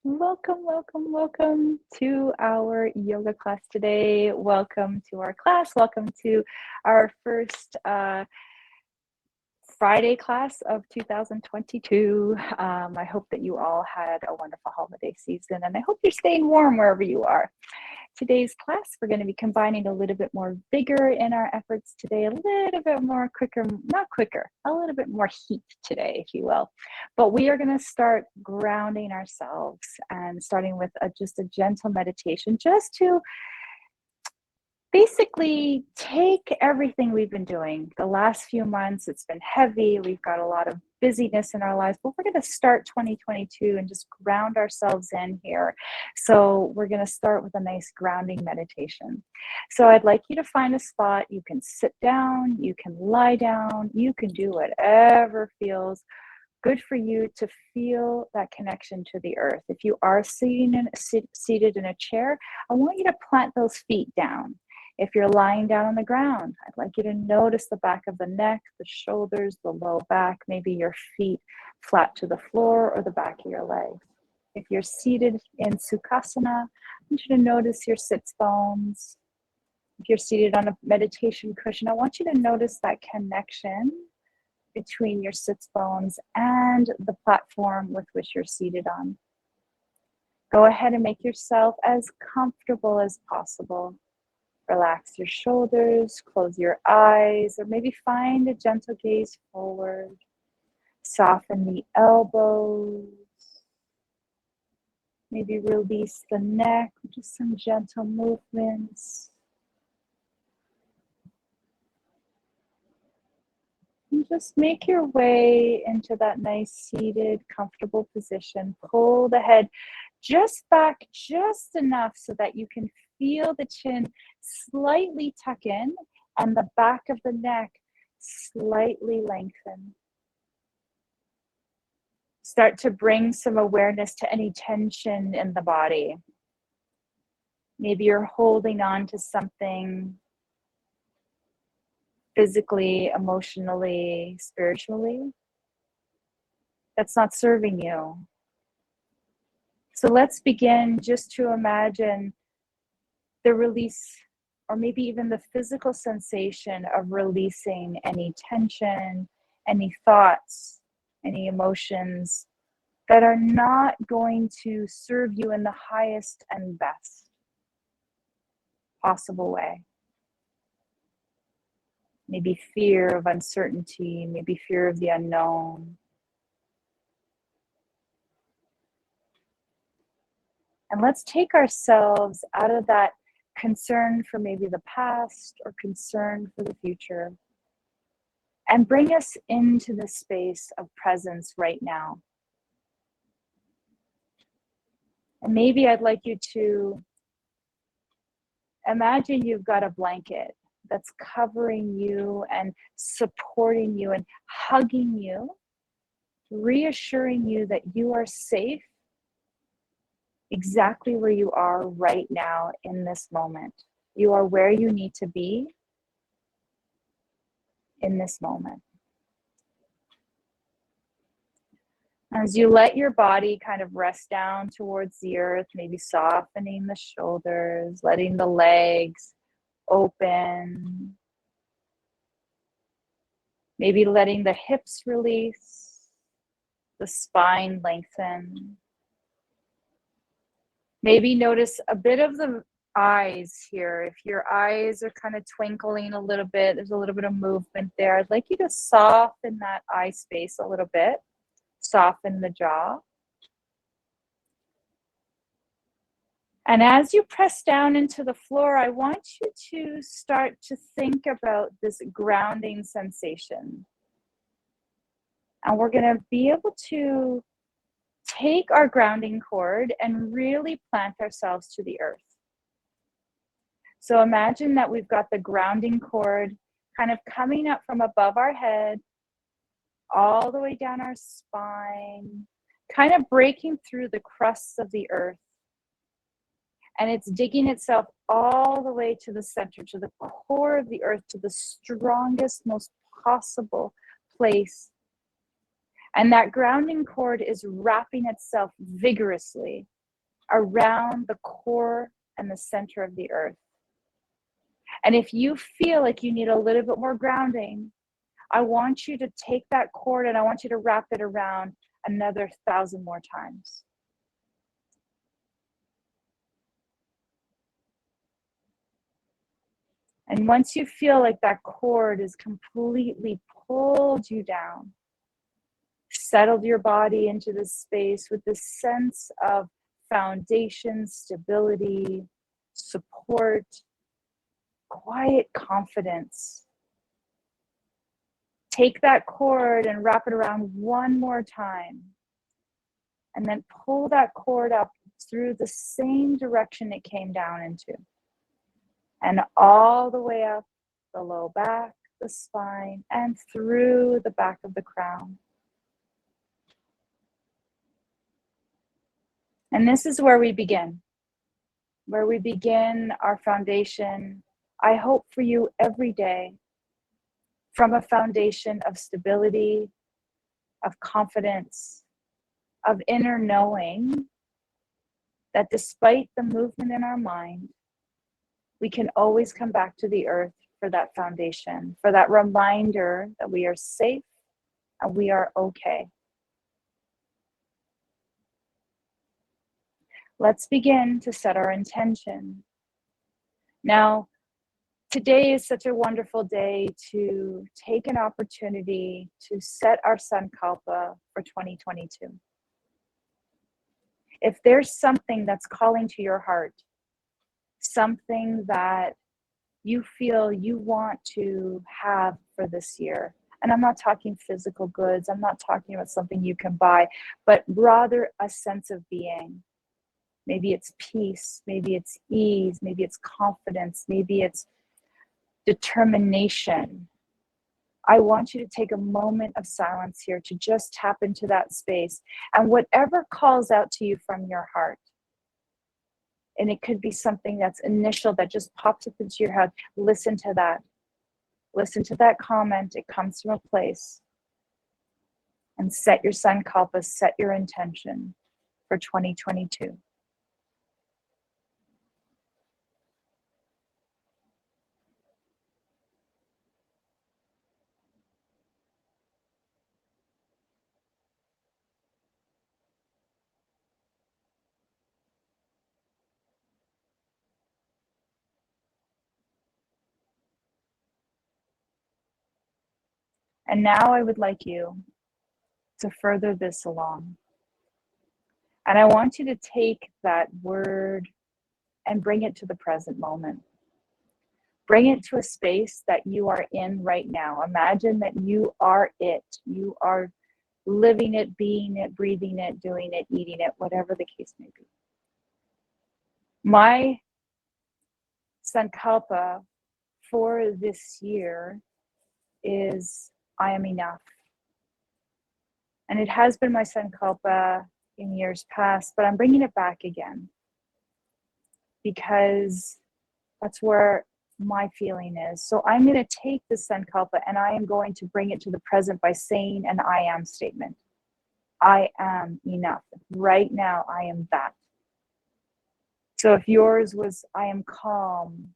Welcome, welcome, welcome to our yoga class today. Welcome to our class. Welcome to our first Friday class of 2022. I hope that you all had a wonderful holiday season, and I hope you're staying warm wherever you are. Today's class, we're going to be combining a little bit more vigor in our efforts today, a little bit more quicker, not quicker, a little bit more heat today, if you will. But we are going to start grounding ourselves and starting with just a gentle meditation, just to basically take everything we've been doing the last few months. It's been heavy. We've got a lot of busyness in our lives, but we're going to start 2022 and just ground ourselves in here. So we're going to start with a nice grounding meditation. So I'd like you to find a spot. You can sit down, you can lie down, you can do whatever feels good for you to feel that connection to the earth. If you are seated in a chair, I want you to plant those feet down. If you're lying down on the ground, I'd like you to notice the back of the neck, the shoulders, the low back, maybe your feet flat to the floor or the back of your legs. If you're seated in Sukhasana, I want you to notice your sits bones. If you're seated on a meditation cushion, I want you to notice that connection between your sits bones and the platform with which you're seated on. Go ahead and make yourself as comfortable as possible. Relax your shoulders, close your eyes, or maybe find a gentle gaze forward. Soften the elbows. Maybe release the neck with just some gentle movements. And just make your way into that nice seated, comfortable position. Pull the head just back just enough so that you can feel the chin slightly tuck in and the back of the neck slightly lengthen. Start to bring some awareness to any tension in the body. Maybe you're holding on to something physically, emotionally, spiritually that's not serving you. So let's begin just to imagine the release, or maybe even the physical sensation of releasing any tension, any thoughts, any emotions that are not going to serve you in the highest and best possible way. Maybe fear of uncertainty, maybe fear of the unknown. And let's take ourselves out of that concern for maybe the past or concern for the future and bring us into the space of presence right now. And maybe I'd like you to imagine you've got a blanket that's covering you and supporting you and hugging you, reassuring you that you are safe exactly where you are right now in this moment. You are where you need to be in this moment. As you let your body kind of rest down towards the earth, maybe softening the shoulders, letting the legs open, maybe letting the hips release, the spine lengthen. Maybe notice a bit of the eyes here. If your eyes are kind of twinkling a little bit, there's a little bit of movement there. I'd like you to soften that eye space a little bit. Soften the jaw. And as you press down into the floor, I want you to start to think about this grounding sensation. And we're going to be able to take our grounding cord and really plant ourselves to the earth. So imagine that we've got the grounding cord kind of coming up from above our head, all the way down our spine, kind of breaking through the crusts of the earth. And it's digging itself all the way to the center, to the core of the earth, to the strongest, most possible place. And that grounding cord is wrapping itself vigorously around the core and the center of the earth. And if you feel like you need a little bit more grounding, I want you to take that cord and I want you to wrap it around another 1,000 more times. And once you feel like that cord is completely pulled you down, settled your body into this space with this sense of foundation, stability, support, quiet confidence. Take that cord and wrap it around one more time. And then pull that cord up through the same direction it came down into. And all the way up the low back, the spine, and through the back of the crown. And this is where we begin our foundation. I hope for you every day, from a foundation of stability, of confidence, of inner knowing that despite the movement in our mind, we can always come back to the earth for that foundation, for that reminder that we are safe and we are okay. Let's begin to set our intention. Now, today is such a wonderful day to take an opportunity to set our Sankalpa for 2022. If there's something that's calling to your heart, something that you feel you want to have for this year, and I'm not talking physical goods, I'm not talking about something you can buy, but rather a sense of being. Maybe it's peace, maybe it's ease, maybe it's confidence, maybe it's determination. I want you to take a moment of silence here to just tap into that space. And whatever calls out to you from your heart, and it could be something that's initial that just pops up into your head, listen to that. Listen to that comment. It comes from a place. And set your Sankalpa, set your intention for 2022. And now I would like you to further this along. And I want you to take that word and bring it to the present moment. Bring it to a space that you are in right now. Imagine that you are it. You are living it, being it, breathing it, doing it, eating it, whatever the case may be. My Sankalpa for this year is I am enough. And it has been my Sankalpa in years past, but I'm bringing it back again because that's where my feeling is. So I'm going to take this Sankalpa and I am going to bring it to the present by saying an I am statement. I am enough. Right now, I am that. So if yours was I am calm,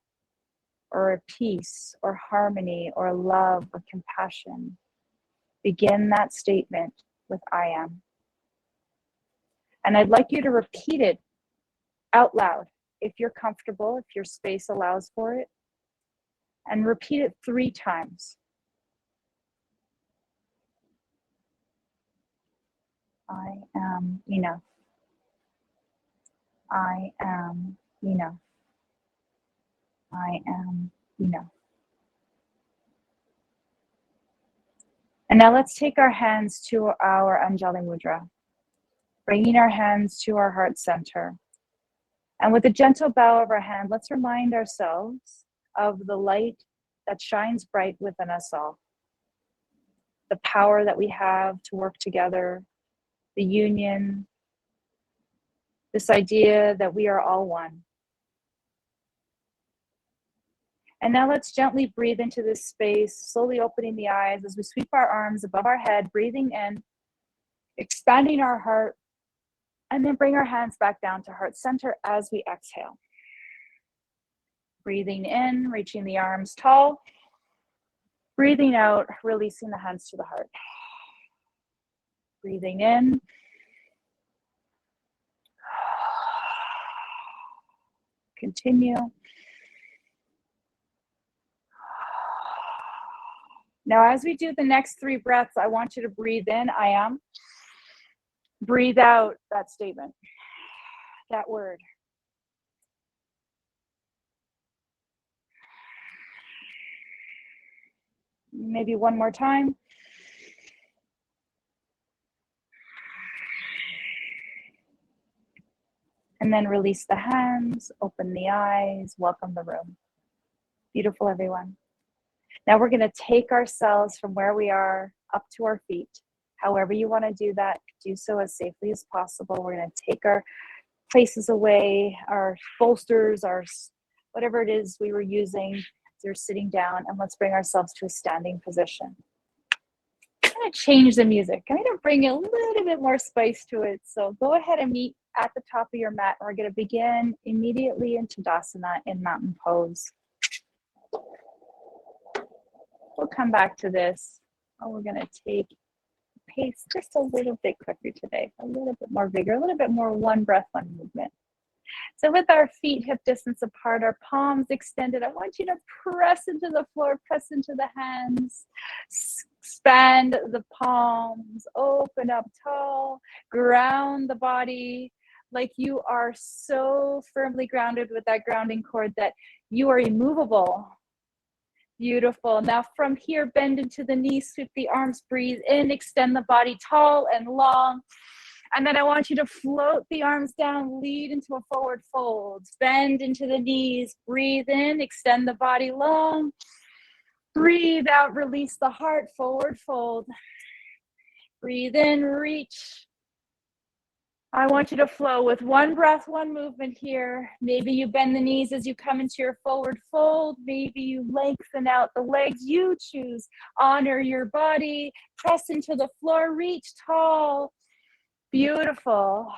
or a peace, or harmony, or love, or compassion, begin that statement with I am. And I'd like you to repeat it out loud if you're comfortable, if your space allows for it. And repeat it 3 times. I am enough. I am enough. I am enough. And now let's take our hands to our Anjali Mudra, bringing our hands to our heart center. And with a gentle bow of our hand, let's remind ourselves of the light that shines bright within us all. The power that we have to work together, the union, this idea that we are all one. And now let's gently breathe into this space, slowly opening the eyes as we sweep our arms above our head, breathing in, expanding our heart, And then bring our hands back down to heart center as we exhale. Breathing in, reaching the arms tall. Breathing out, releasing the hands to the heart. Breathing in. Continue. Now, as we do the next 3 breaths, I want you to breathe in, I am. Breathe out that statement, that word. Maybe one more time. And then release the hands, open the eyes, welcome the room. Beautiful, everyone. Now we're going to take ourselves from where we are up to our feet. However you want to do that, do so as safely as possible. We're going to take our places away, our bolsters, our whatever it is we were using. You're sitting down, and let's bring ourselves to a standing position. I'm going to change the music. I'm going to bring a little bit more spice to it. So go ahead and meet at the top of your mat. We're going to begin immediately in Tadasana in mountain pose. We'll come back to this. We're going to take pace just a little bit quicker today, a little bit more vigor, a little bit more one breath, one movement. So with our feet hip distance apart, our palms extended, I want you to press into the floor, press into the hands, expand the palms, open up tall, ground the body like you are so firmly grounded with that grounding cord that you are immovable. Beautiful. Now from here, bend into the knees, sweep the arms, breathe in, extend the body tall and long. And then I want you to float the arms down, lead into a forward fold, bend into the knees, breathe in, extend the body long, breathe out, release the heart, forward fold, breathe in, reach. I want you to flow with one breath, one movement here. Maybe you bend the knees as you come into your forward fold. Maybe you lengthen out the legs. You choose. Honor your body. Press into the floor. Reach tall. Beautiful.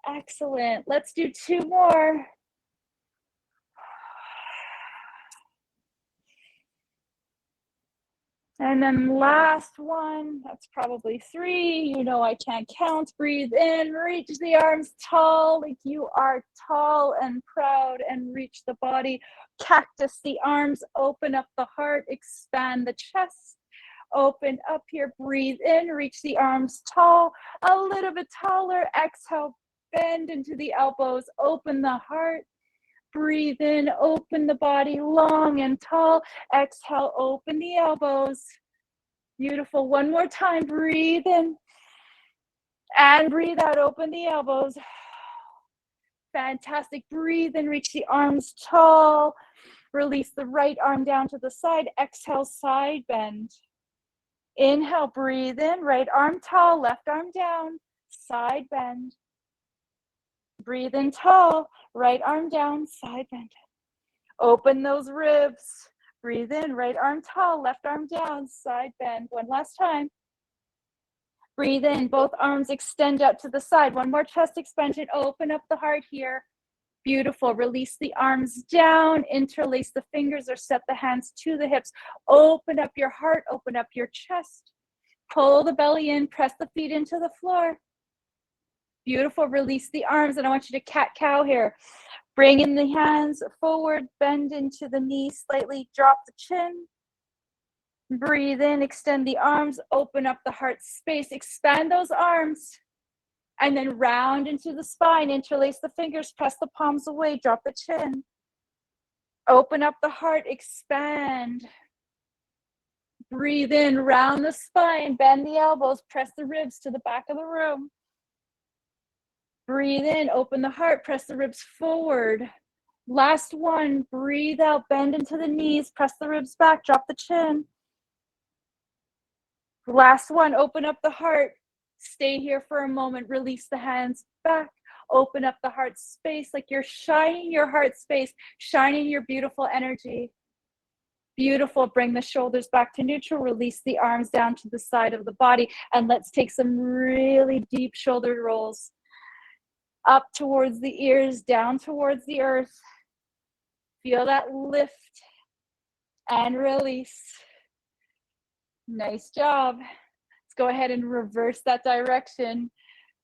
Excellent. Let's do 2 more. And then last one, that's probably 3. You know I can't count. Breathe in, reach the arms tall, like you are tall and proud, and reach the body. Cactus the arms, open up the heart, expand the chest. Open up here, breathe in, reach the arms tall, a little bit taller. Exhale, bend into the elbows, open the heart. Breathe in, open the body long and tall. Exhale, open the elbows. Beautiful. One more time. Breathe in and breathe out. Open the elbows. Fantastic. Breathe in, reach the arms tall. Release the right arm down to the side. Exhale, side bend. Inhale, breathe in, right arm tall, left arm down, side bend. Breathe in tall, right arm down, side bend. Open those ribs. Breathe in, right arm tall, left arm down, side bend. One last time. Breathe in, both arms extend out to the side. One more chest expansion. Open up the heart here. Beautiful. Release the arms down, interlace the fingers or set the hands to the hips. Open up your heart, open up your chest. Pull the belly in, press the feet into the floor. Beautiful. Release the arms, and I want you to cat-cow here. Bring in the hands forward, bend into the knees slightly, drop the chin. Breathe in, extend the arms, open up the heart space, expand those arms, and then round into the spine, interlace the fingers, press the palms away, drop the chin. Open up the heart, expand. Breathe in, round the spine, bend the elbows, press the ribs to the back of the room. Breathe in, open the heart, press the ribs forward. Last one, breathe out, bend into the knees, press the ribs back, drop the chin. Last one, open up the heart. Stay here for a moment, release the hands back. Open up the heart space like you're shining your heart space, shining your beautiful energy. Beautiful. Bring the shoulders back to neutral. Release the arms down to the side of the body. And let's take some really deep shoulder rolls. Up towards the ears, down towards the earth. Feel that lift and release. Nice job. Let's go ahead and reverse that direction.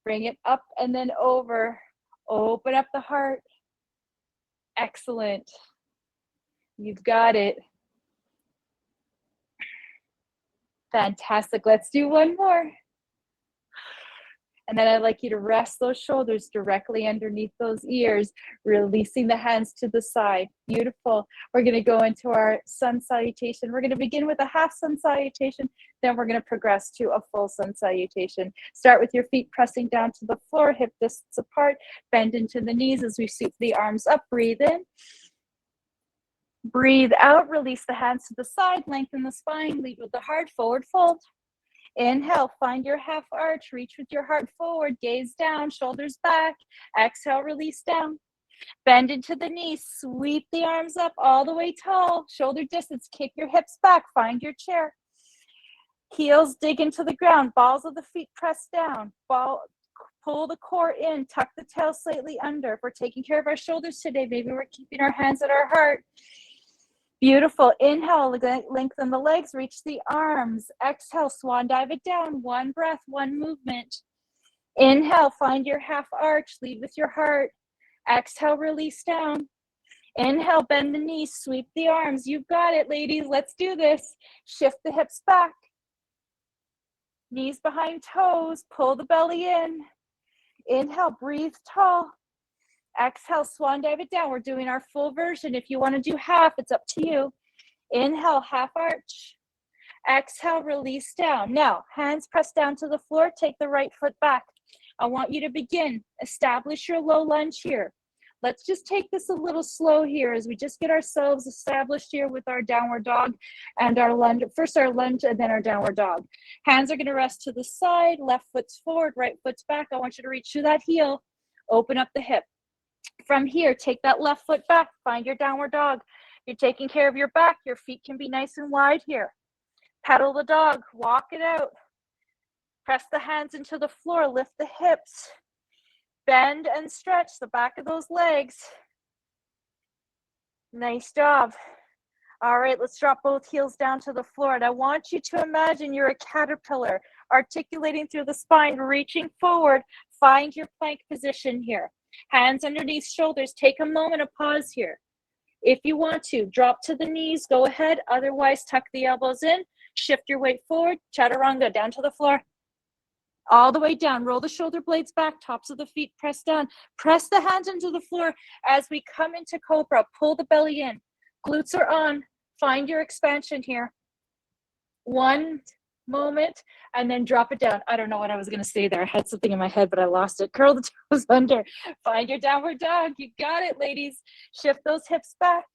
Bring it up and then over. Open up the heart. Excellent. You've got it. Fantastic. Let's do one more. And then I'd like you to rest those shoulders directly underneath those ears, releasing the hands to the side. Beautiful. We're going to go into our sun salutation. We're going to begin with a half sun salutation. Then we're going to progress to a full sun salutation. Start with your feet pressing down to the floor, hip distance apart, bend into the knees as we sweep the arms up. Breathe in. Breathe out. Release the hands to the side. Lengthen the spine. Lead with the heart. Forward fold. Inhale, find your half arch, reach with your heart forward, gaze down, shoulders back. Exhale, release down. Bend into the knees, sweep the arms up all the way tall, shoulder distance, kick your hips back, find your chair. Heels dig into the ground, balls of the feet press down, pull the core in, tuck the tail slightly under. If we're taking care of our shoulders today, maybe we're keeping our hands at our heart. Beautiful. Inhale, lengthen the legs, reach the arms. Exhale, swan dive it down. One breath, one movement. Inhale, find your half arch, lead with your heart. Exhale, release down. Inhale, bend the knees, sweep the arms. You've got it, ladies. Let's do this. Shift the hips back. Knees behind toes, pull the belly in. Inhale, breathe tall. Exhale, swan dive it down. We're doing our full version. If you want to do half, it's up to you. Inhale, half arch. Exhale, release down. Now, hands press down to the floor. Take the right foot back. I want you to begin. Establish your low lunge here. Let's just take this a little slow here as we just get ourselves established here with our downward dog and our lunge. First our lunge and then our downward dog. Hands are going to rest to the side. Left foot's forward, right foot's back. I want you to reach through that heel. Open up the hip. From here, take that left foot back, find your downward dog. You're taking care of your back. Your feet can be nice and wide here. Pedal the dog, walk it out. Press the hands into the floor, lift the hips. Bend and stretch the back of those legs. Nice job. All right, let's drop both heels down to the floor. And I want you to imagine you're a caterpillar, articulating through the spine, reaching forward. Find your plank position here. Hands underneath shoulders. Take a moment of pause here. If you want to, drop to the knees, go ahead. Otherwise, tuck the elbows in. Shift your weight forward. Chaturanga, down to the floor. All the way down. Roll the shoulder blades back. Tops of the feet press down. Press the hands into the floor as we come into cobra. Pull the belly in. Glutes are on. Find your expansion here. One moment and then drop it down. I don't know what I was going to say there. I had something in my head, but I lost it. Curl the toes under. Find your downward dog. You got it, ladies. Shift those hips back.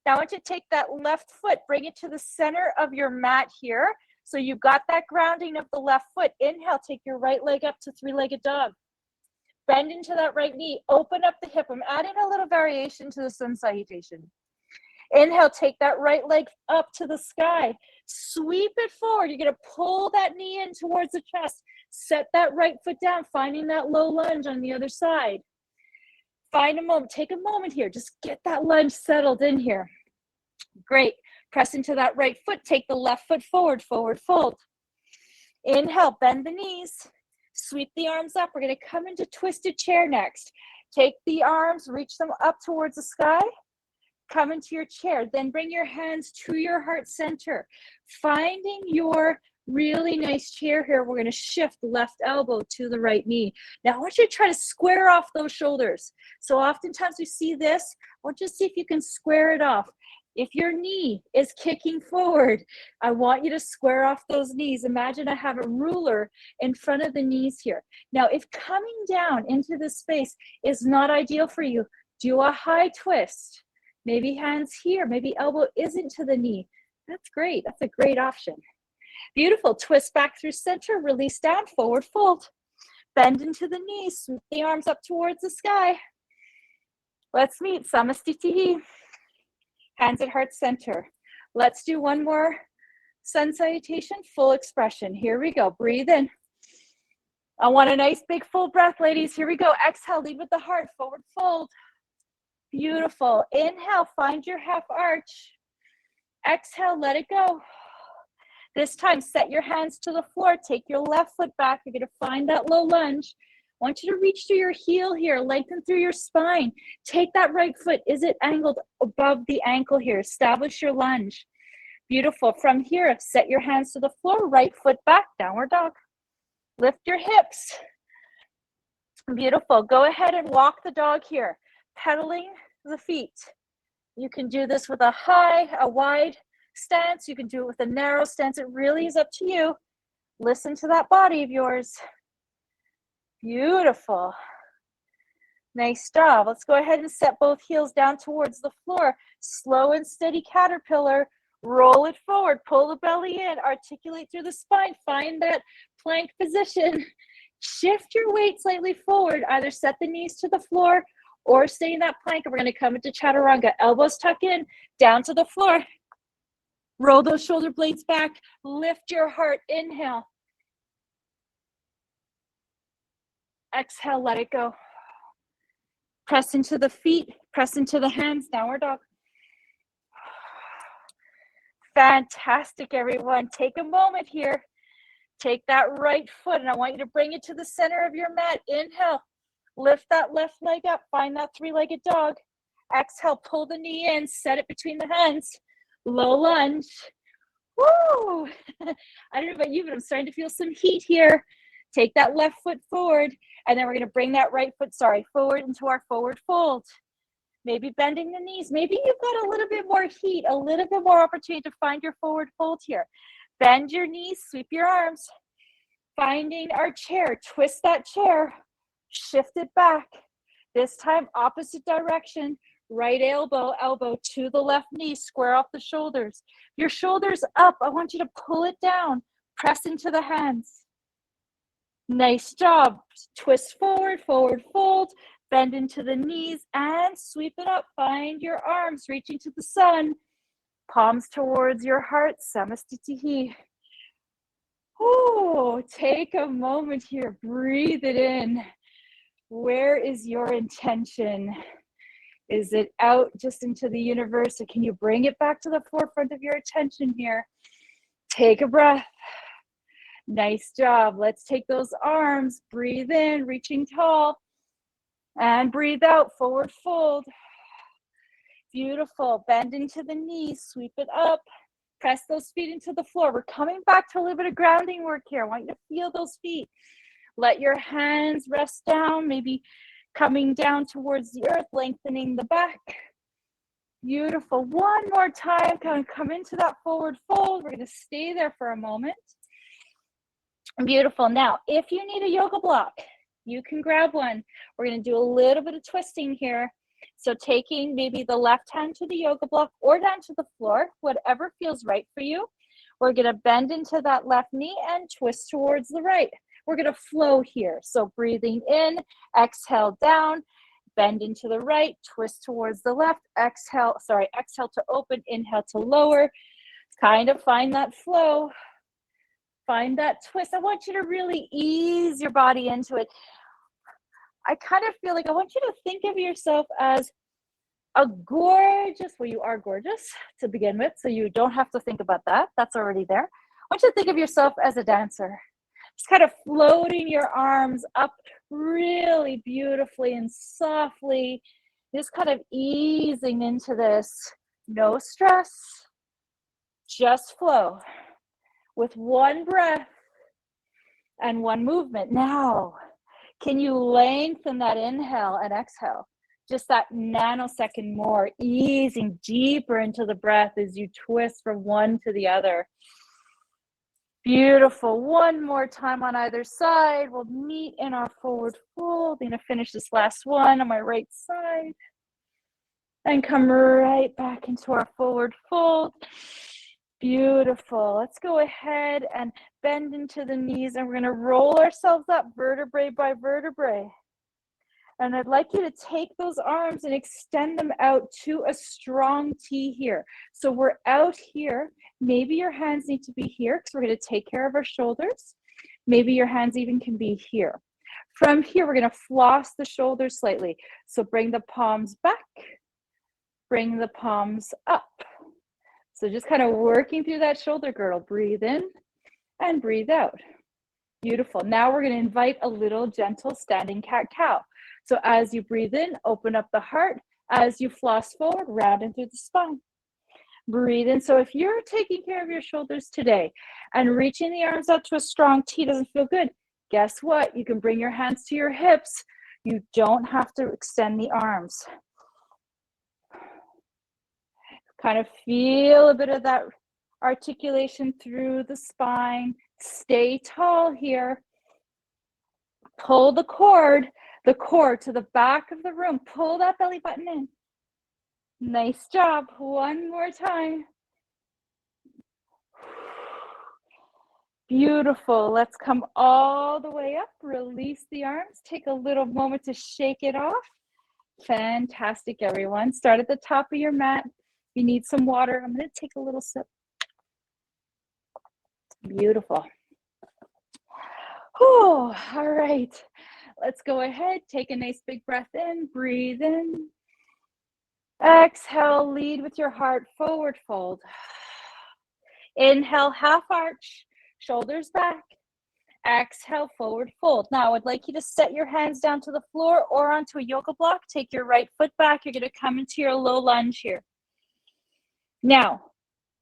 Now I want you to take that left foot, bring it to the center of your mat here. So you've got that grounding of the left foot. Inhale, take your right leg up to three-legged dog. Bend into that right knee. Open up the hip. I'm adding a little variation to the sun salutation. Inhale, take that right leg up to the sky. Sweep it forward. You're going to pull that knee in towards the chest. Set that right foot down, finding that low lunge on the other side. Find a moment. Take a moment here. Just get that lunge settled in here. Great. Press into that right foot. Take the left foot forward, forward fold. Inhale, bend the knees. Sweep the arms up. We're going to come into twisted chair next. Take the arms, reach them up towards the sky. Come into your chair, then bring your hands to your heart center. Finding your really nice chair here, we're going to shift left elbow to the right knee. Now I want you to try to square off those shoulders. So oftentimes we see this. I want you to see if you can square it off. If your knee is kicking forward, I want you to square off those knees. Imagine I have a ruler in front of the knees here. Now, if coming down into this space is not ideal for you, do a high twist. Maybe hands here, maybe elbow isn't to the knee. That's great. That's a great option. Beautiful. Twist back through center, release down, forward fold. Bend into the knees, sweep the arms up towards the sky. Let's meet Samastitihi. Hands at heart center. Let's do one more Sun Salutation, full expression. Here we go. Breathe in. I want a nice big full breath, ladies. Here we go. Exhale, lead with the heart, forward fold. Beautiful. Inhale, find your half arch. Exhale, let it go. This time, set your hands to the floor. Take your left foot back. You're going to find that low lunge. I want you to reach through your heel here, lengthen through your spine. Take that right foot. Is it angled above the ankle here? Establish your lunge. Beautiful. From here, set your hands to the floor. Right foot back, downward dog. Lift your hips. Beautiful. Go ahead and walk the dog here, pedaling the feet. You can do this with a wide stance. You can do it with a narrow stance. It really is up to you. Listen to that body of yours. Beautiful. Nice job. Let's go ahead and set both heels down towards the floor. Slow and steady caterpillar. Roll it forward. Pull the belly in. Articulate through the spine. Find that plank position. Shift your weight slightly forward. Either set the knees to the floor or stay in that plank. And we're going to come into Chaturanga. Elbows tuck in, down to the floor. Roll those shoulder blades back. Lift your heart. Inhale. Exhale, let it go. Press into the feet. Press into the hands. Downward dog. Fantastic, everyone. Take a moment here. Take that right foot, and I want you to bring it to the center of your mat. Inhale. Lift that left leg up. Find that three-legged dog. Exhale. Pull the knee in. Set it between the hands. Low lunge. Woo! I don't know about you, but I'm starting to feel some heat here. Take that left foot forward, and then we're going to bring that right foot, forward into our forward fold. Maybe bending the knees. Maybe you've got a little bit more heat, a little bit more opportunity to find your forward fold here. Bend your knees, sweep your arms. Finding our chair, twist that chair, shift it back. This time, opposite direction. Right elbow to the left knee, square off the shoulders. Your shoulders up, I want you to pull it down. Press into the hands. Nice job. Twist forward, forward fold. Bend into the knees and sweep it up. Find your arms reaching to the sun. Palms towards your heart. Samastitihi. Oh, take a moment here. Breathe it in. Where is your intention? Is it out just into the universe? Or can you bring it back to the forefront of your attention here? Take a breath. Nice job. Let's take those arms. Breathe in, reaching tall. And breathe out, forward fold. Beautiful. Bend into the knees, sweep it up. Press those feet into the floor. We're coming back to a little bit of grounding work here. I want you to feel those feet. Let your hands rest down, maybe coming down towards the earth, lengthening the back. Beautiful. One more time, come into that forward fold. We're going to stay there for a moment. Beautiful. Now, if you need a yoga block, you can grab one. We're going to do a little bit of twisting here. So taking maybe the left hand to the yoga block or down to the floor, whatever feels right for you. We're going to bend into that left knee and twist towards the right. We're going to flow here. So breathing in, exhale down, bend into the right, twist towards the left, exhale to open, inhale to lower. Kind of find that flow. Find that twist. I want you to really ease your body into it. I kind of feel like I want you to think of yourself as a gorgeous, well, you are gorgeous to begin with, so you don't have to think about that. That's already there. I want you to think of yourself as a dancer. Just kind of floating your arms up really beautifully and softly. Just kind of easing into this. No stress, just flow. With one breath and one movement. Now, can you lengthen that inhale and exhale? Just that nanosecond more, easing deeper into the breath as you twist from one to the other. Beautiful. One more time on either side. We'll meet in our forward fold. I'm going to finish this last one on my right side. And come right back into our forward fold. Beautiful. Let's go ahead and bend into the knees, and we're going to roll ourselves up vertebrae by vertebrae. And I'd like you to take those arms and extend them out to a strong T here. So we're out here. Maybe your hands need to be here because we're going to take care of our shoulders. Maybe your hands even can be here. From here, we're going to floss the shoulders slightly. So bring the palms back, bring the palms up. So just kind of working through that shoulder girdle. Breathe in and breathe out. Beautiful. Now we're going to invite a little gentle standing cat-cow. So as you breathe in, open up the heart. As you floss forward, round in through the spine. Breathe in. So if you're taking care of your shoulders today and reaching the arms up to a strong T doesn't feel good, guess what? You can bring your hands to your hips. You don't have to extend the arms. Kind of feel a bit of that articulation through the spine. Stay tall here. Pull the cord to the back of the room. Pull that belly button in. Nice job. One more time. Beautiful. Let's come all the way up. Release the arms. Take a little moment to shake it off. Fantastic, everyone. Start at the top of your mat. If you need some water, I'm going to take a little sip. Beautiful. Oh, all right. Let's go ahead. Take a nice big breath in. Breathe in. Exhale, lead with your heart, forward fold. Inhale, half arch, shoulders back. Exhale, forward fold. Now, I would like you to set your hands down to the floor or onto a yoga block. Take your right foot back. You're going to come into your low lunge here. Now,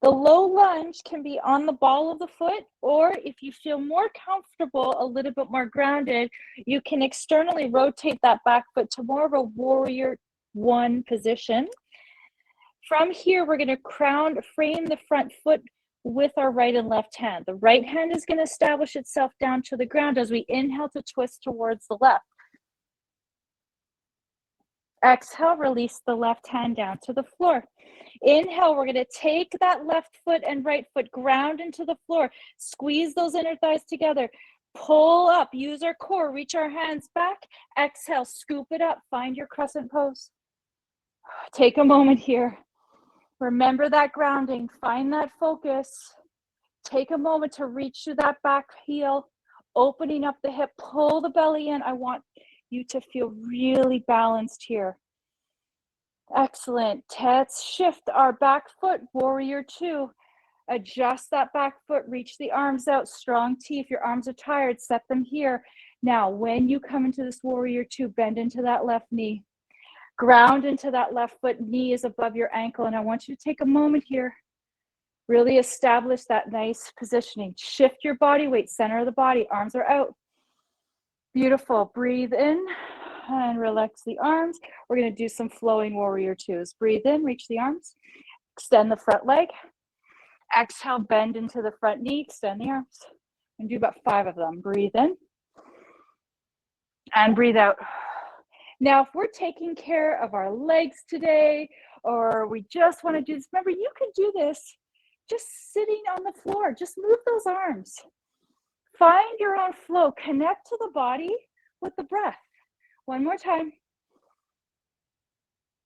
the low lunge can be on the ball of the foot, or if you feel more comfortable, a little bit more grounded, you can externally rotate that back foot to more of a warrior one position. From here, we're going to frame the front foot with our right and left hand. The right hand is going to establish itself down to the ground as we inhale to twist towards the left. Exhale, release the left hand down to the floor. Inhale, we're going to take that left foot and right foot, ground into the floor. Squeeze those inner thighs together. Pull up, use our core, reach our hands back. Exhale, scoop it up, find your crescent pose. Take a moment here. Remember that grounding, find that focus. Take a moment to reach through that back heel, opening up the hip, pull the belly in. I want you to feel really balanced here. Excellent. Let's shift our back foot, warrior two. Adjust that back foot, reach the arms out, strong T. If your arms are tired, set them here. Now, when you come into this warrior two, bend into that left knee. Ground into that left foot, knee is above your ankle. And I want you to take a moment here. Really establish that nice positioning. Shift your body weight, center of the body, arms are out. Beautiful. Breathe in and relax the arms. We're going to do some flowing warrior twos. Breathe in, reach the arms, extend the front leg. Exhale, bend into the front knee, extend the arms. And do about 5 of them. Breathe in and breathe out. Now, if we're taking care of our legs today, or we just want to do this, remember, you can do this just sitting on the floor. Just move those arms. Find your own flow. Connect to the body with the breath. One more time.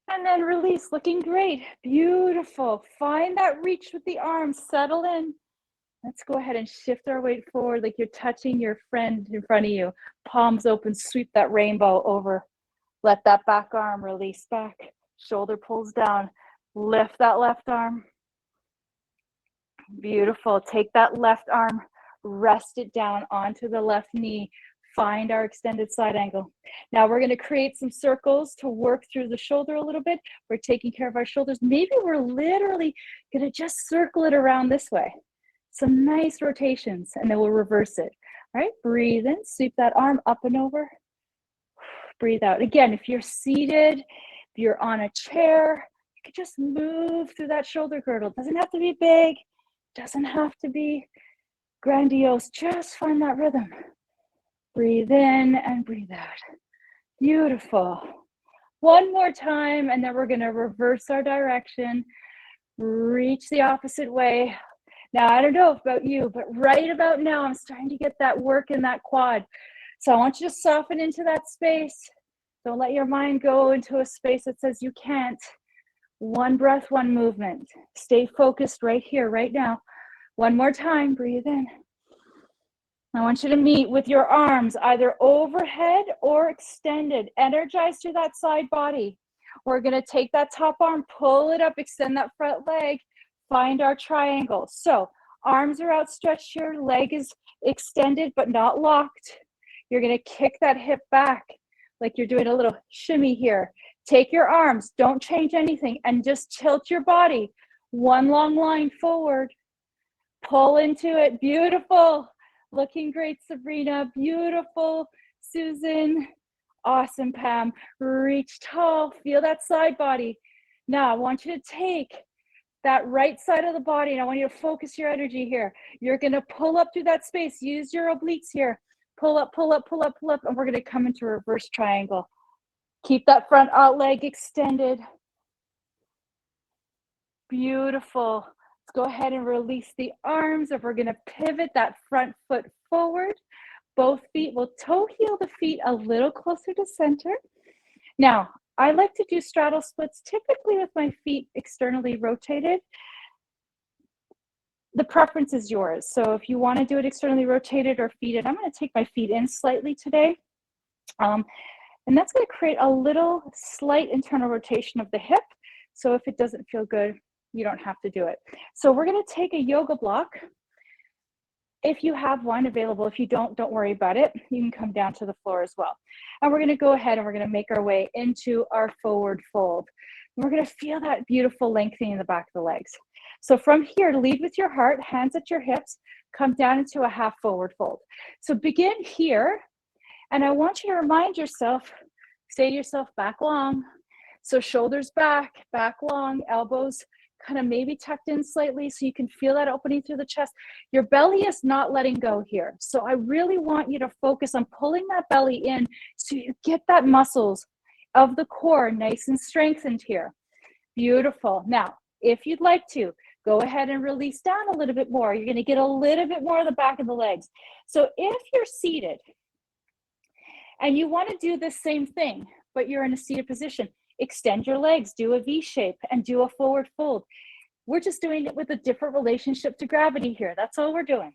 And then release, looking great. Beautiful. Find that reach with the arms. Settle in. Let's go ahead and shift our weight forward like you're touching your friend in front of you. Palms open, sweep that rainbow over. Let that back arm release back. Shoulder pulls down. Lift that left arm. Beautiful. Take that left arm, rest it down onto the left knee. Find our extended side angle. Now we're going to create some circles to work through the shoulder a little bit. We're taking care of our shoulders. Maybe we're literally going to just circle it around this way. Some nice rotations, and then we'll reverse it. All right, breathe in, sweep that arm up and over. Breathe out. Again, if you're seated, if you're on a chair, you can just move through that shoulder girdle. It doesn't have to be big, doesn't have to be grandiose. Just find that rhythm. Breathe in and breathe out. Beautiful. One more time, and then we're going to reverse our direction. Reach the opposite way. Now, I don't know about you, but right about now, I'm starting to get that work in that quad. So I want you to soften into that space. Don't let your mind go into a space that says you can't. One breath, one movement. Stay focused right here, right now. One more time, breathe in. I want you to meet with your arms either overhead or extended. Energize through that side body. We're going to take that top arm, pull it up, extend that front leg, find our triangle. So arms are outstretched, your leg is extended but not locked. You're going to kick that hip back like you're doing a little shimmy here. Take your arms, don't change anything, and just tilt your body. One long line forward. Pull into it. Beautiful. Looking great, Sabrina. Beautiful, Susan. Awesome, Pam. Reach tall. Feel that side body. Now, I want you to take that right side of the body, and I want you to focus your energy here. You're going to pull up through that space. Use your obliques here. Pull up, pull up, pull up, pull up, and we're going to come into reverse triangle. Keep that front out leg extended. Beautiful. Let's go ahead and release the arms. If we're going to pivot that front foot forward, both feet will toe heel the feet a little closer to center. Now, I like to do straddle splits typically with my feet externally rotated. The preference is yours. So if you want to do it externally rotated or feet in, I'm going to take my feet in slightly today. And that's going to create a little slight internal rotation of the hip. So if it doesn't feel good, you don't have to do it. So we're going to take a yoga block. If you have one available, if you don't worry about it. You can come down to the floor as well. And we're going to go ahead and we're going to make our way into our forward fold. We're going to feel that beautiful lengthening in the back of the legs. So from here, lead with your heart, hands at your hips, come down into a half forward fold. So begin here. And I want you to remind yourself, say to yourself, back long. So shoulders back, back long, elbows kind of maybe tucked in slightly so you can feel that opening through the chest. Your belly is not letting go here. So I really want you to focus on pulling that belly in so you get that muscles of the core nice and strengthened here. Beautiful. Now, if you'd like to, go ahead and release down a little bit more. You're going to get a little bit more of the back of the legs. So if you're seated and you want to do the same thing, but you're in a seated position, extend your legs, do a V shape, and do a forward fold. We're just doing it with a different relationship to gravity here. That's all we're doing.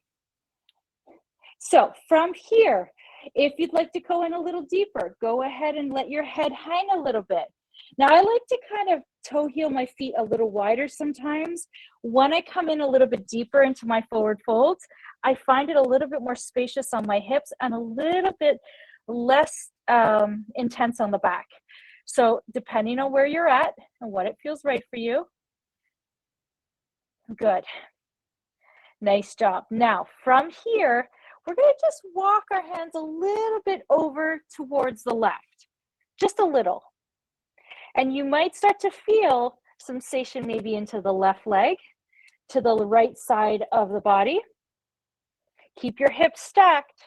So from here, if you'd like to go in a little deeper, go ahead and let your head hang a little bit. Now, I like to kind of toe heel my feet a little wider sometimes. When I come in a little bit deeper into my forward folds, I find it a little bit more spacious on my hips and a little bit less intense on the back. So depending on where you're at and what it feels right for you. Good. Nice job. Now, from here, we're going to just walk our hands a little bit over towards the left, just a little. And you might start to feel sensation maybe into the left leg, to the right side of the body. Keep your hips stacked.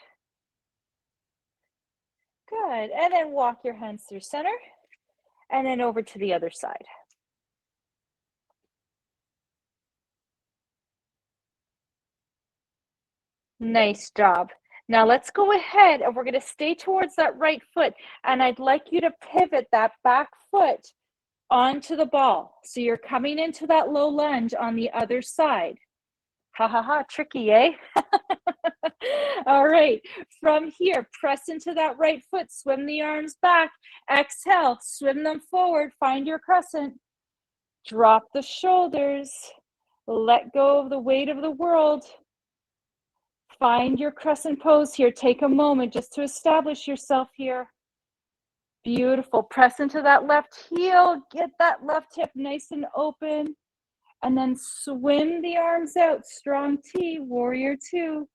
Good. And then walk your hands through center and then over to the other side. Nice job. Now let's go ahead and we're going to stay towards that right foot. And I'd like you to pivot that back foot onto the ball. So you're coming into that low lunge on the other side. Ha ha ha, tricky, eh? All right, from here, press into that right foot, swim the arms back, exhale, swim them forward, find your crescent, drop the shoulders, let go of the weight of the world, find your crescent pose here, take a moment just to establish yourself here. Beautiful, press into that left heel, get that left hip nice and open, and then swim the arms out, strong T, warrior two.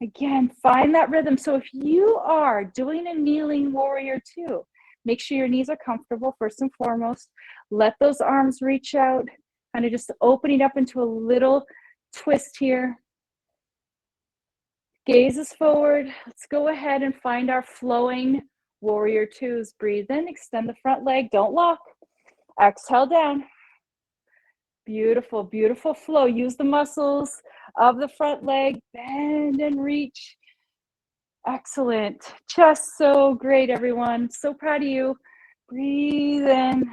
Again, find that rhythm. So if you are doing a kneeling warrior two, make sure your knees are comfortable first and foremost. Let those arms reach out, kind of just opening up into a little twist here. Gazes forward. Let's go ahead and find our flowing warrior twos. Breathe in, extend the front leg, don't lock. Exhale down. Beautiful, beautiful flow. Use the muscles of the front leg, bend and reach. Excellent. Just so great, everyone. So proud of you. Breathe in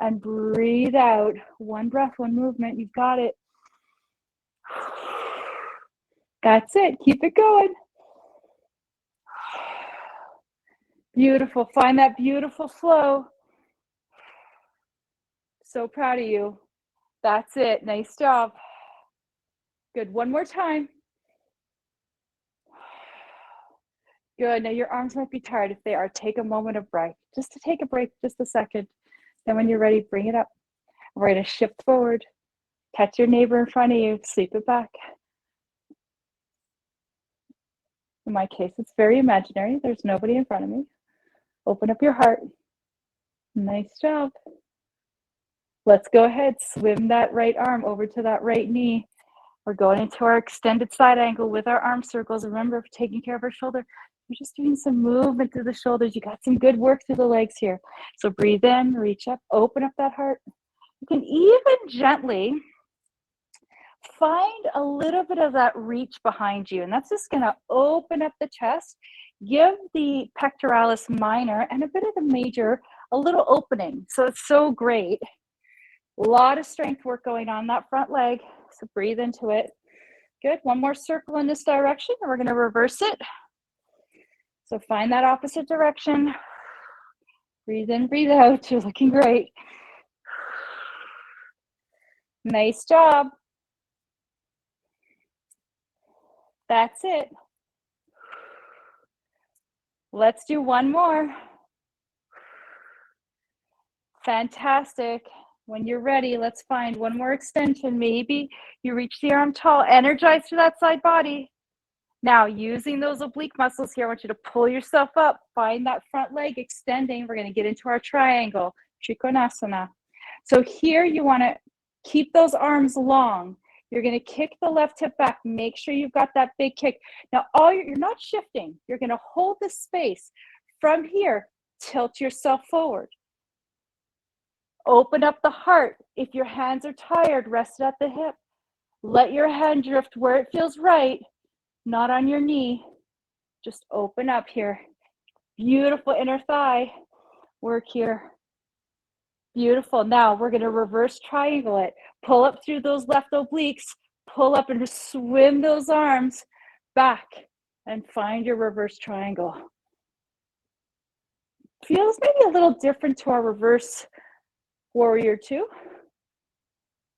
and breathe out. One breath, one movement. You've got it. That's it. Keep it going. Beautiful. Find that beautiful flow. So proud of you. That's it. Nice job. Good. One more time. Good. Now your arms might be tired. If they are, take a moment of break. Just to take a break, just a second. Then when you're ready, bring it up. We're going to shift forward. Catch your neighbor in front of you. Sweep it back. In my case, it's very imaginary. There's nobody in front of me. Open up your heart. Nice job. Let's go ahead. Swim that right arm over to that right knee. We're going into our extended side angle with our arm circles. Remember, taking care of our shoulder. We're just doing some movement through the shoulders. You got some good work through the legs here. So breathe in, reach up, open up that heart. You can even gently find a little bit of that reach behind you. And that's just going to open up the chest, give the pectoralis minor and a bit of the major a little opening. So it's so great. A lot of strength work going on that front leg. So breathe into it. Good. One more circle in this direction, and we're going to reverse it. So find that opposite direction. Breathe in, breathe out. You're looking great. Nice job. That's it. Let's do one more. Fantastic. When you're ready, let's find one more extension. Maybe you reach the arm tall, energize through that side body. Now, using those oblique muscles here, I want you to pull yourself up, find that front leg extending. We're going to get into our triangle, Trikonasana. So here you want to keep those arms long. You're going to kick the left hip back. Make sure you've got that big kick. Now, you're not shifting. You're going to hold the space. From here, tilt yourself forward. Open up the heart. If your hands are tired, rest at the hip. Let your hand drift where it feels right, not on your knee. Just open up here. Beautiful inner thigh work here. Beautiful. Now we're going to reverse triangle it. Pull up through those left obliques. Pull up and just swim those arms back and find your reverse triangle. Feels maybe a little different to our reverse warrior two.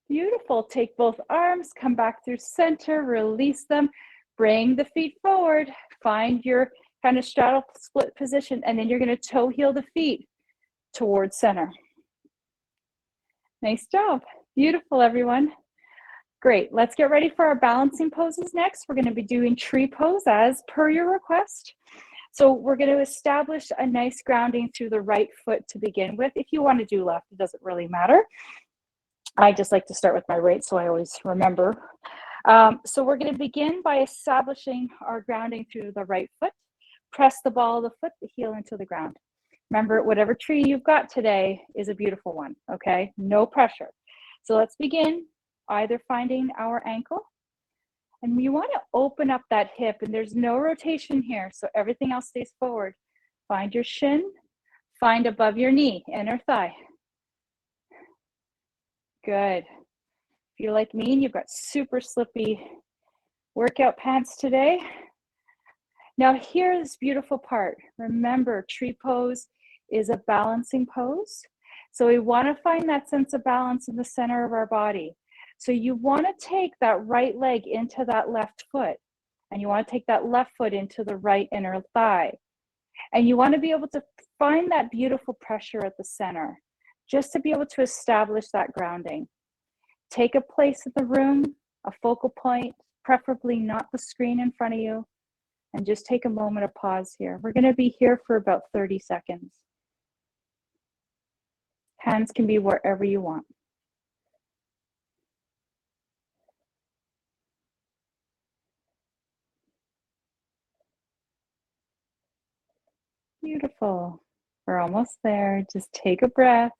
Beautiful. Take both arms, come back through center, release them, bring the feet forward, find your kind of straddle split position, and then you're going to toe heel the feet towards center. Nice job. Beautiful, everyone. Great. Let's get ready for our balancing poses next. We're going to be doing tree pose as per your request. So we're going to establish a nice grounding through the right foot to begin with. If you want to do left, it doesn't really matter. I just like to start with my right, so I always remember. So we're going to begin by establishing our grounding through the right foot. Press the ball of the foot, the heel into the ground. Remember, whatever tree you've got today is a beautiful one, okay? No pressure. So let's begin either finding our ankle, and we want to open up that hip, and there's no rotation here, so everything else stays forward. Find your shin, find above your knee, inner thigh. Good. If you're like me and you've got super slippy workout pants today, now here's this beautiful part. Remember, tree pose is a balancing pose. So we want to find that sense of balance in the center of our body. So you want to take that right leg into that left foot, and you want to take that left foot into the right inner thigh. And you want to be able to find that beautiful pressure at the center, just to be able to establish that grounding. Take a place in the room, a focal point, preferably not the screen in front of you, and just take a moment of pause here. We're going to be here for about 30 seconds. Hands can be wherever you want. Beautiful. We're almost there. Just take a breath.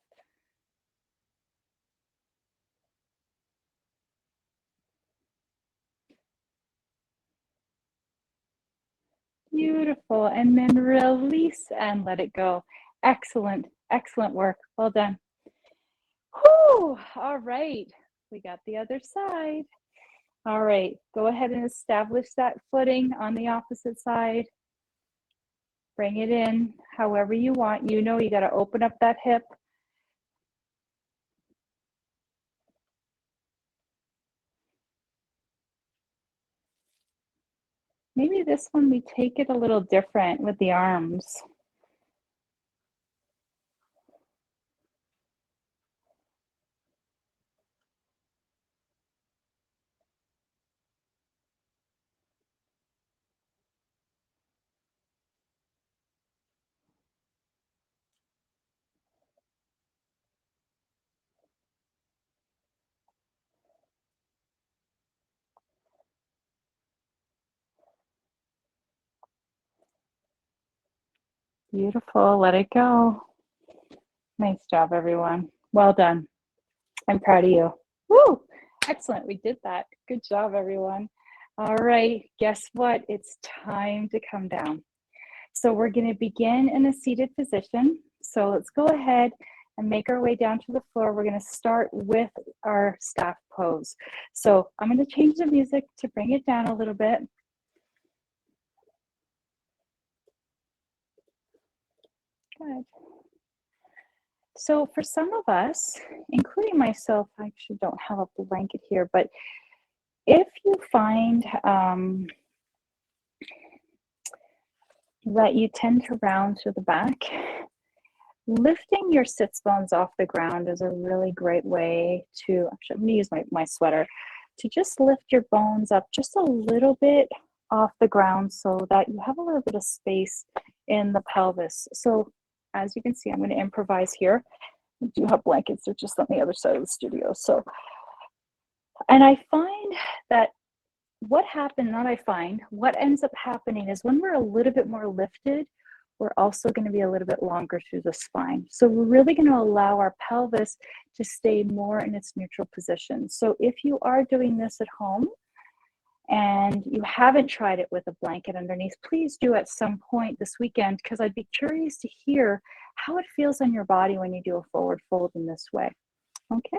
Beautiful. Beautiful. And then release and let it go. Excellent. Excellent work. Well done. Whew. All right. We got the other side. All right. Go ahead and establish that footing on the opposite side. Bring it in however you want. You know you got to open up that hip. Maybe this one we take it a little different with the arms. Beautiful. Let it go. Nice job, everyone. Well done. I'm proud of you. Woo! Excellent. We did that. Good job, everyone. All right. Guess what? It's time to come down. So we're going to begin in a seated position. So let's go ahead and make our way down to the floor. We're going to start with our staff pose. So I'm going to change the music to bring it down a little bit. Good. So for some of us, including myself, I actually don't have a blanket here, but if you find that you tend to round to the back, lifting your sits bones off the ground is a really great way to, actually I'm going to use my sweater, to just lift your bones up just a little bit off the ground so that you have a little bit of space in the pelvis. So as you can see, I'm going to improvise here. I do have blankets, they're just on the other side of the studio. So, and I find that what ends up happening is when we're a little bit more lifted, we're also going to be a little bit longer through the spine. So we're really going to allow our pelvis to stay more in its neutral position. So if you are doing this at home and you haven't tried it with a blanket underneath, please do at some point this weekend, because I'd be curious to hear how it feels on your body when you do a forward fold in this way. Okay,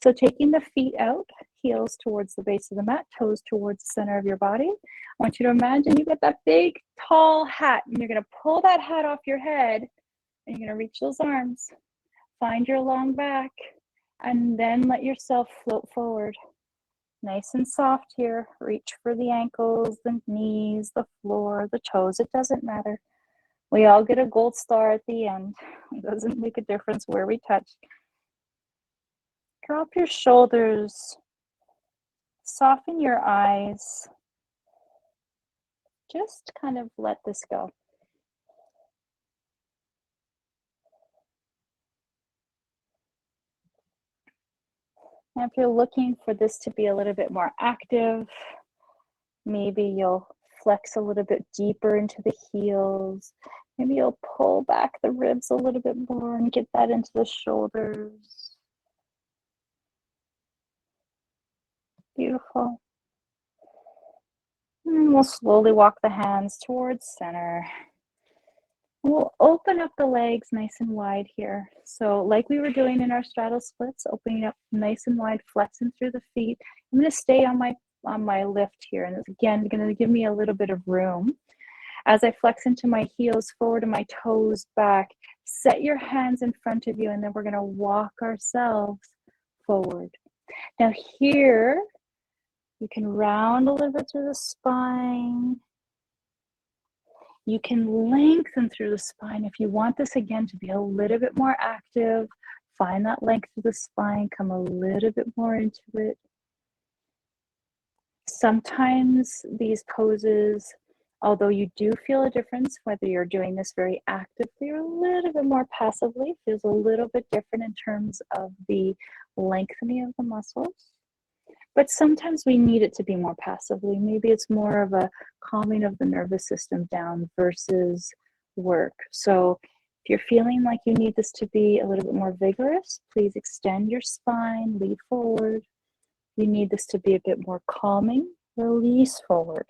so taking the feet out, heels towards the base of the mat, toes towards the center of your body. I want you to imagine you got that big, tall hat, and you're going to pull that hat off your head, and you're going to reach those arms. Find your long back, and then let yourself float forward. Nice and soft here. Reach for the ankles, the knees, the floor, the toes. It doesn't matter. We all get a gold star at the end. It doesn't make a difference where we touch. Drop your shoulders. Soften your eyes. Just kind of let this go. And if you're looking for this to be a little bit more active, maybe you'll flex a little bit deeper into the heels. Maybe you'll pull back the ribs a little bit more and get that into the shoulders. Beautiful. And we'll slowly walk the hands towards center. We'll open up the legs nice and wide here. So like we were doing in our straddle splits, opening up nice and wide, flexing through the feet. I'm going to stay on my lift here. And it's again going to give me a little bit of room. As I flex into my heels forward and my toes back, set your hands in front of you, and then we're going to walk ourselves forward. Now here, you can round a little bit through the spine. You can lengthen through the spine. If you want this again to be a little bit more active, find that length through the spine, come a little bit more into it. Sometimes these poses, although you do feel a difference, whether you're doing this very actively or a little bit more passively, feels a little bit different in terms of the lengthening of the muscles. But sometimes we need it to be more passively. Maybe it's more of a calming of the nervous system down versus work. So if you're feeling like you need this to be a little bit more vigorous, please extend your spine, lead forward. If you need this to be a bit more calming, release forward.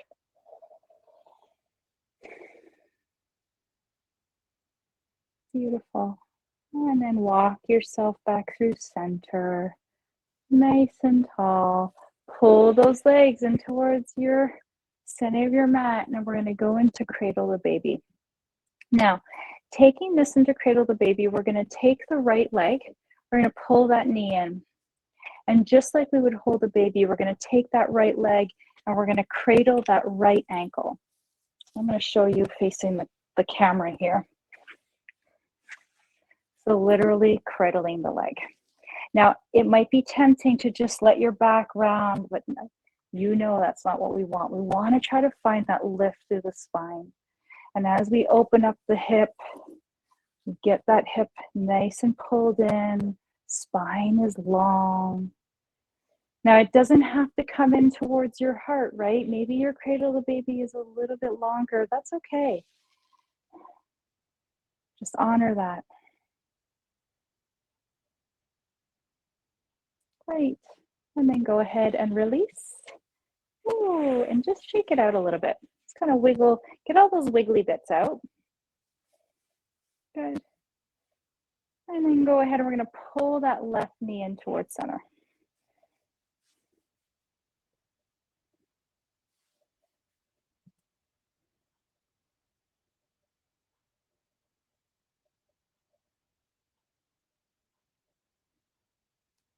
Beautiful. And then walk yourself back through center, nice and tall. Pull those legs in towards your center of your mat. And we're going to go into cradle the baby. Now, taking this into cradle the baby, we're going to take the right leg. We're going to pull that knee in. And just like we would hold a baby, we're going to take that right leg and we're going to cradle that right ankle. I'm going to show you facing the camera here. So literally cradling the leg. Now, it might be tempting to just let your back round, but you know that's not what we want. We want to try to find that lift through the spine. And as we open up the hip, get that hip nice and pulled in. Spine is long. Now, it doesn't have to come in towards your heart, right? Maybe your cradle of the baby is a little bit longer. That's okay. Just honor that. Great. And then go ahead and release. Ooh, and just shake it out a little bit. Just kind of wiggle, get all those wiggly bits out. Good. And then go ahead and we're going to pull that left knee in towards center.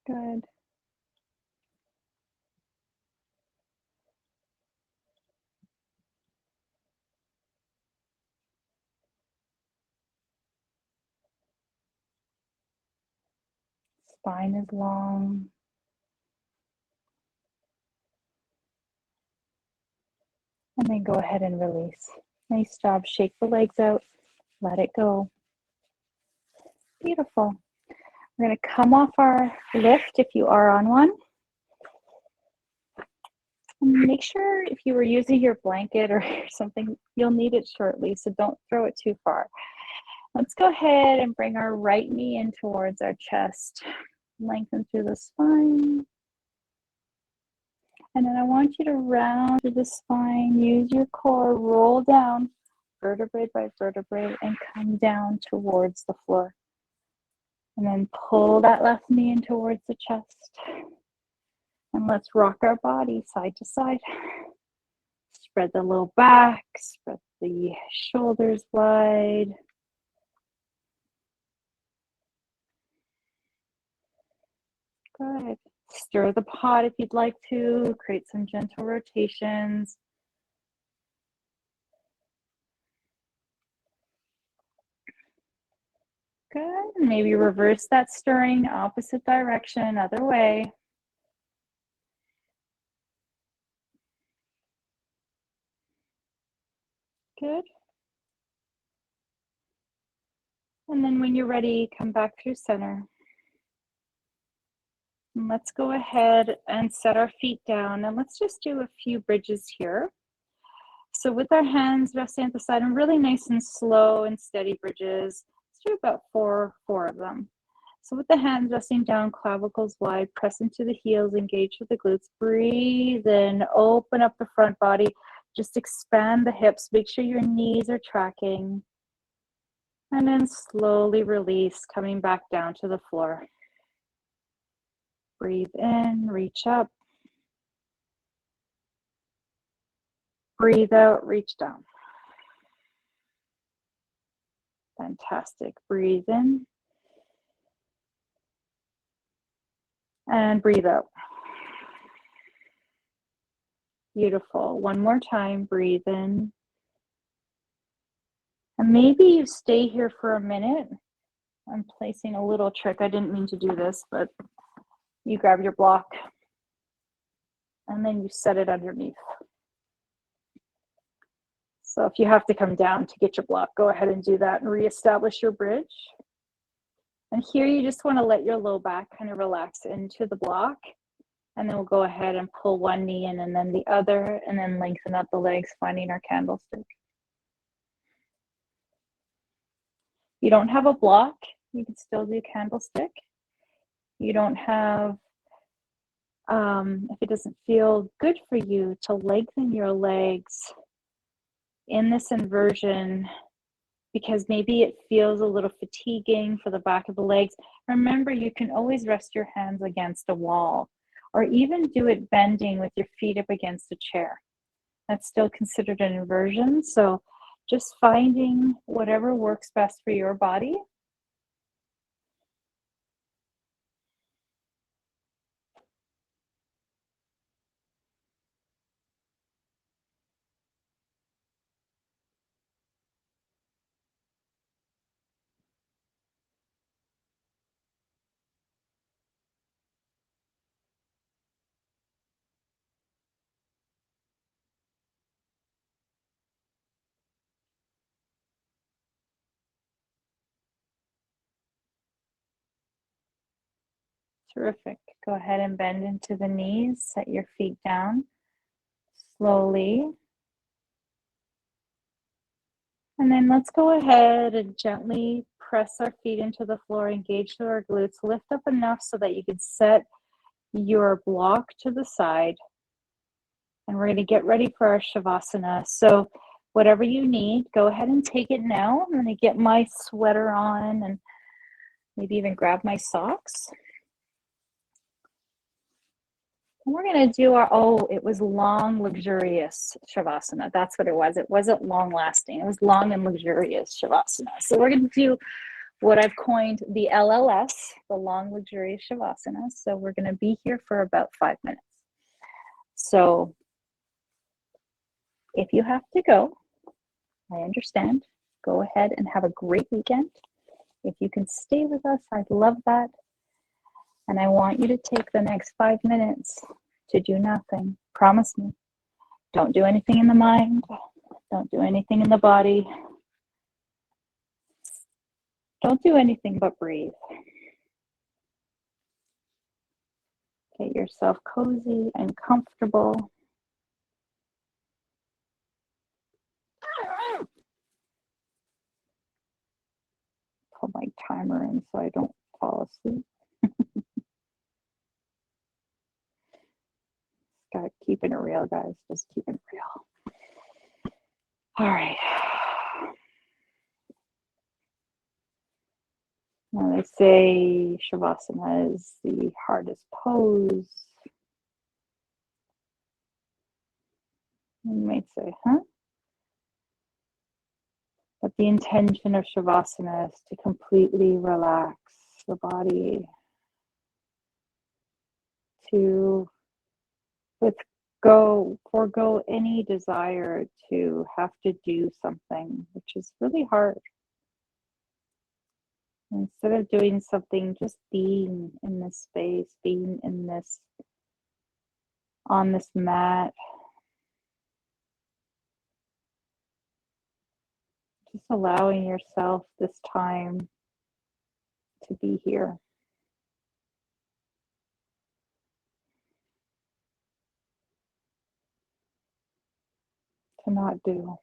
Good. Spine is long. And then go ahead and release. Nice job. Shake the legs out. Let it go. Beautiful. We're going to come off our lift if you are on one. And make sure if you were using your blanket or something, you'll need it shortly, so don't throw it too far. Let's go ahead and bring our right knee in towards our chest. Lengthen through the spine. And then I want you to round through the spine, use your core, roll down vertebrae by vertebrae and come down towards the floor. And then pull that left knee in towards the chest. And let's rock our body side to side. Spread the low back, spread the shoulders wide. Good. Stir the pot if you'd like to. Create some gentle rotations. Good. Maybe reverse that stirring, opposite direction, other way. Good. And then when you're ready, come back through center. And let's go ahead and set our feet down. And let's just do a few bridges here. So with our hands resting at the side, and really nice and slow and steady bridges. Let's do about four of them. So with the hands resting down, clavicles wide, press into the heels, engage with the glutes. Breathe in, open up the front body. Just expand the hips. Make sure your knees are tracking. And then slowly release, coming back down to the floor. Breathe in, reach up. Breathe out, reach down. Fantastic. Breathe in. And breathe out. Beautiful. One more time. Breathe in. And maybe you stay here for a minute. I'm placing a little trick. I didn't mean to do this, but you grab your block and then you set it underneath. So if you have to come down to get your block, go ahead and do that and reestablish your bridge. And here you just want to let your low back kind of relax into the block. And then we'll go ahead and pull one knee in and then the other, and then lengthen up the legs, finding our candlestick. You don't have a block, you can still do candlestick. You don't have, if it doesn't feel good for you to lengthen your legs in this inversion, because maybe it feels a little fatiguing for the back of the legs. Remember, you can always rest your hands against a wall or even do it bending with your feet up against a chair. That's still considered an inversion. So just finding whatever works best for your body. Terrific. Go ahead and bend into the knees. Set your feet down slowly. And then let's go ahead and gently press our feet into the floor, engage through our glutes, lift up enough so that you can set your block to the side. And we're going to get ready for our Shavasana. So whatever you need, go ahead and take it now. I'm going to get my sweater on and maybe even grab my socks. And we're going to do it was long, luxurious Shavasana. That's what it was. It wasn't long lasting. It was long and luxurious Shavasana. So we're going to do what I've coined the LLS, the long, luxurious Shavasana. So we're going to be here for about 5 minutes. So if you have to go, I understand. Go ahead and have a great weekend. If you can stay with us, I'd love that. And I want you to take the next 5 minutes to do nothing. Promise me. Don't do anything in the mind. Don't do anything in the body. Don't do anything but breathe. Get yourself cozy and comfortable. Put my timer in so I don't fall asleep. Got keeping it real, guys. Just keeping it real. All right. Now they say Shavasana is the hardest pose. You might say, huh? But the intention of Shavasana is to completely relax the body, to forego any desire to have to do something, which is really hard. Instead of doing something, just being in this space, being in this, on this mat, just allowing yourself this time to be here. To not do.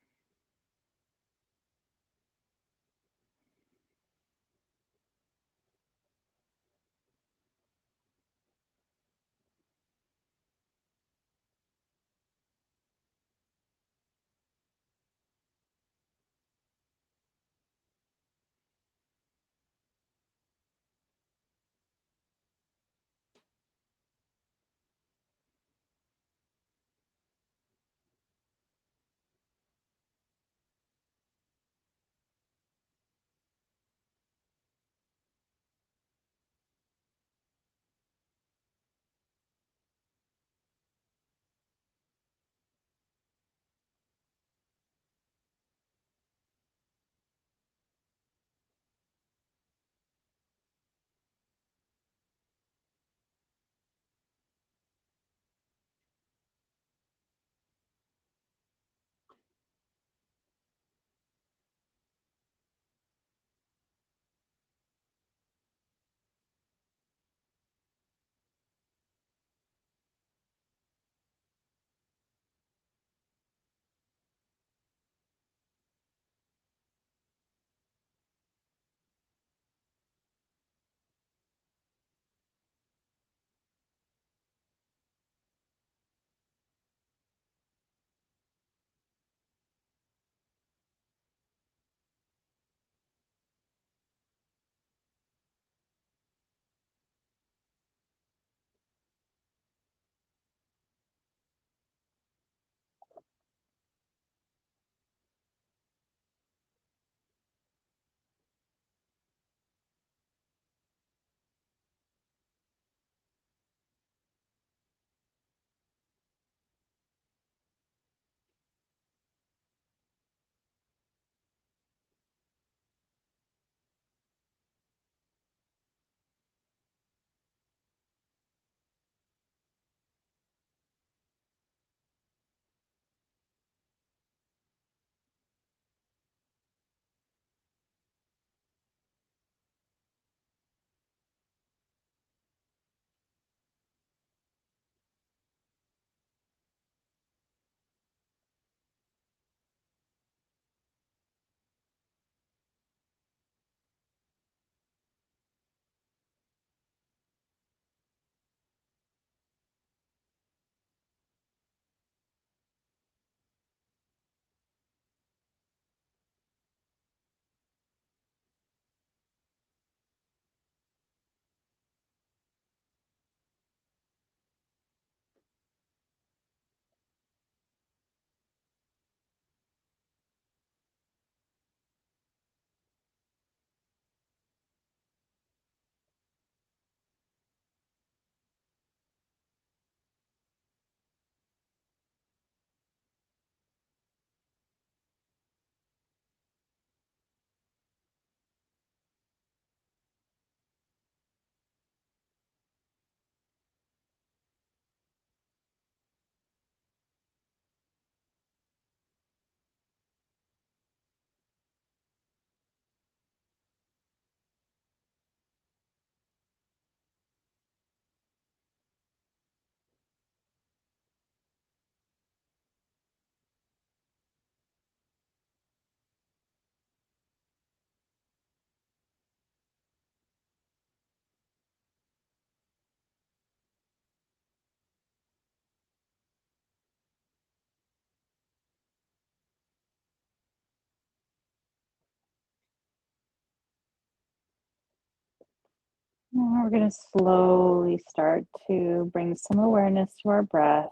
We're going to slowly start to bring some awareness to our breath.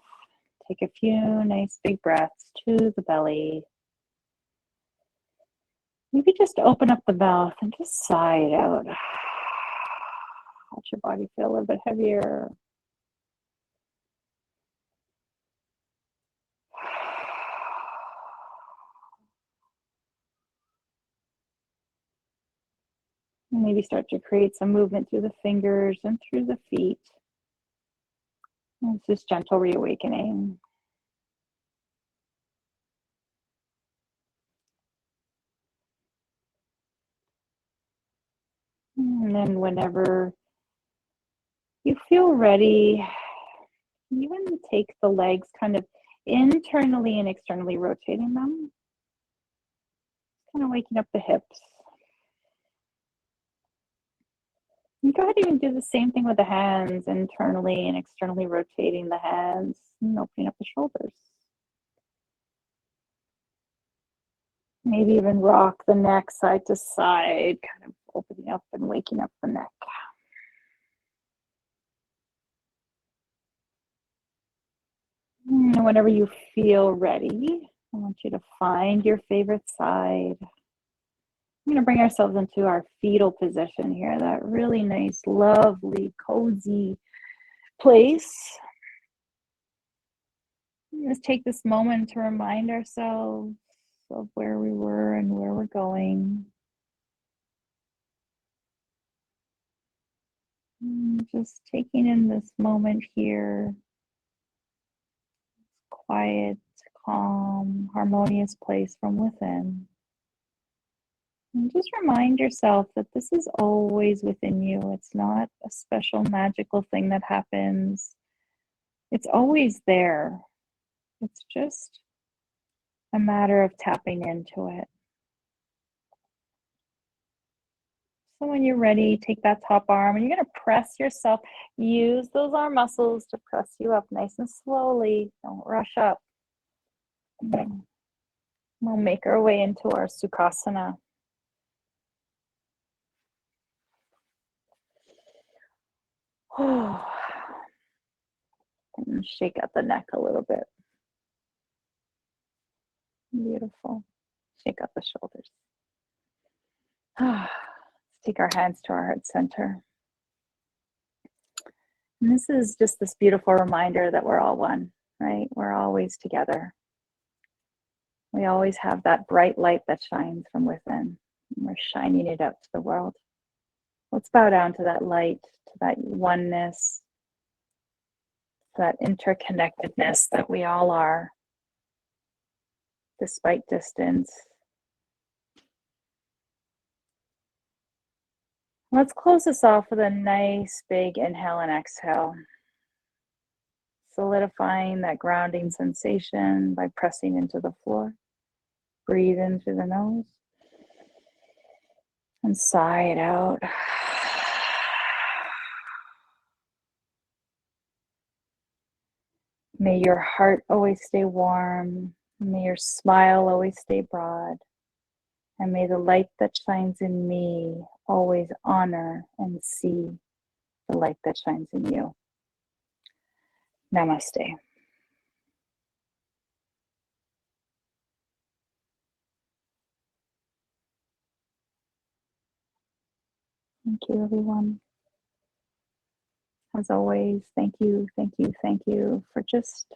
Take a few nice big breaths to the belly. Maybe just open up the mouth and just sigh it out. Let your body feel a little bit heavier. Maybe start to create some movement through the fingers and through the feet. It's just gentle reawakening. And then whenever you feel ready, even take the legs kind of internally and externally rotating them. Kind of waking up the hips. You go ahead and even do the same thing with the hands, internally and externally rotating the hands and opening up the shoulders. Maybe even rock the neck side to side, kind of opening up and waking up the neck. And whenever you feel ready, I want you to find your favorite side. We're going to bring ourselves into our fetal position here, that really nice, lovely, cozy place. Let's take this moment to remind ourselves of where we were and where we're going. Just taking in this moment here, quiet, calm, harmonious place from within. And just remind yourself that this is always within you. It's not a special magical thing that happens. It's always there. It's just a matter of tapping into it. So when you're ready, take that top arm and you're going to press yourself. Use those arm muscles to press you up nice and slowly. Don't rush up. We'll make our way into our Sukhasana. And shake out the neck a little bit. Beautiful. Shake out the shoulders. Let's take our hands to our heart center. And this is just this beautiful reminder that we're all one, right? We're always together. We always have that bright light that shines from within. And we're shining it out to the world. Let's bow down to that light, to that oneness, that interconnectedness that we all are, despite distance. Let's close this off with a nice big inhale and exhale. Solidifying that grounding sensation by pressing into the floor. Breathe in through the nose and sigh it out. May your heart always stay warm. May your smile always stay broad. And may the light that shines in me always honor and see the light that shines in you. Namaste. Thank you, everyone. As always, thank you for just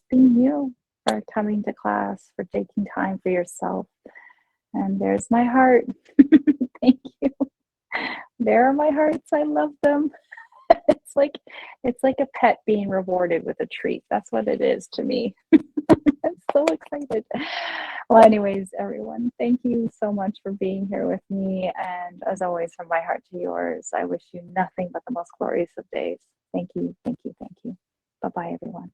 being you, for coming to class, for taking time for yourself. And there's my heart. Thank you. There are my hearts. I love them. It's like a pet being rewarded with a treat. That's what it is to me. I'm so excited. Well, anyways, everyone, thank you so much for being here with me. And as always, from my heart to yours, I wish you nothing but the most glorious of days. Thank you. Bye-bye, everyone.